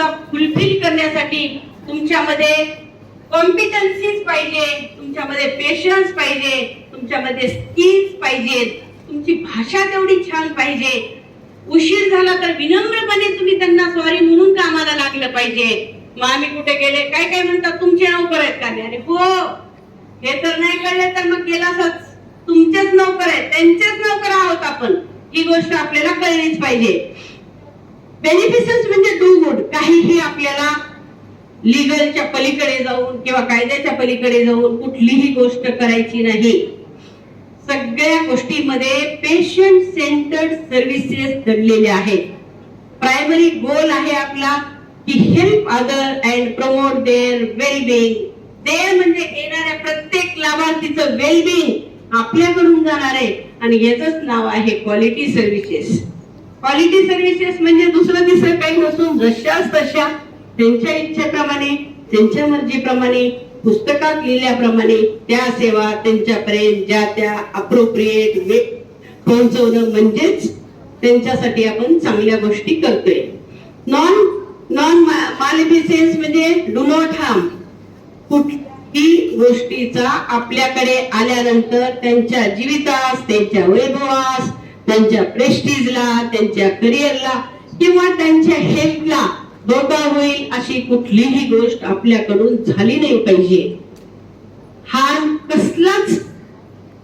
सुद्धा फुलफिल करण्यासाठी तुमच्यामध्ये कॉम्पिटन्सीज पाहिजे, तुमच्यामध्ये पेशन्स पाहिजे, तुमच्यामध्ये स्किल्स पाहिजेत, तुमची भाषा तेवढी छान पाहिजे. उशीर झाला तर विनम्रपणे तुम्ही त्यांना सॉरी म्हणून कामाला लागलं पाहिजे. मग आम्ही कुठे गेले काय काय म्हणतात, तुमचे नोकर आहेत का? अरे हो, हे तर नाही कळले तर मग गेलासच, तुमचेच नोकर आहेत, त्यांचेच नोकर आहोत आपण. ही गोष्ट आपल्याला कळलीच पाहिजे. बेनिफिशन्स म्हणजे डू गुड. काहीही आपल्याला लीगलच्या पलीकडे जाऊन किंवा कायद्याच्या पलीकडे जाऊन कुठलीही गोष्ट करायची नाही. सगळ्या गोष्टीमध्ये पेशंट सेंटर्ड सर्व्हिसेस दडलेले आहेत. प्रायमरी गोल आहे आपला की help other and promote their wellbeing. Their म्हणजे येणाऱ्या प्रत्येक लाभार्थीचं वेलबिंग आपल्याकडून जाणार आहे आणि याचंच नाव आहे क्वालिटी सर्व्हिसेस. क्वालिटी सर्व्हिसेस म्हणजे दुसरं तिसरं काही नसून जशाच तशा त्यांच्या इच्छेप्रमाणे, त्यांच्या मर्जीप्रमाणे, पुस्तकात लिहिल्याप्रमाणे त्या सेवा त्यांच्यापर्यंत ज्या त्या अप्रोप्रिएट पोहोचवणं म्हणजेच त्यांच्यासाठी आपण चांगल्या गोष्टी करतोय. नॉन मालेफिसेन्स म्हणजे डू नॉट हार्म. कुठली गोष्टीचा आपल्याकडे आल्यानंतर त्यांच्या जीवितास, त्यांच्या वैभवास, त्यांच्या प्रेस्टिजला, त्यांच्या करिअरला किंवा त्यांच्या हेल्थला धोका होईल अशी कुठलीही गोष्ट आपल्याकडून झाली नाही पाहिजे. हार्म कसलाच,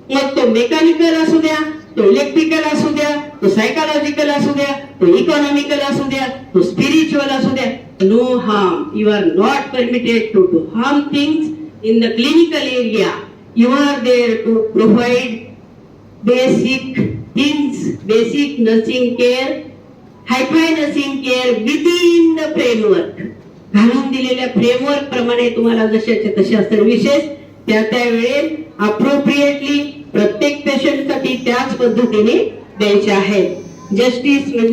मग तो मेकॅनिकल असू द्या, तो इलेक्ट्रिकल असू द्या, तो सायकोलॉजिकल असू द्या, तो इकॉनॉमिकल असू द्या, तो स्पिरिच्युअल असू द्या, no harm. You are not permitted to do harm things in the clinical area. You are there to provide basic things, basic nursing care, hi fi nursing care within the framework. घालून दिलेल्या framework प्रमाणे तुम्हाला जशाच्या तशा services त्या वेळेत appropriately प्रत्येक पेशंटसाठी त्याच पद्धतीने द्यायचे आहेत. जस्टिस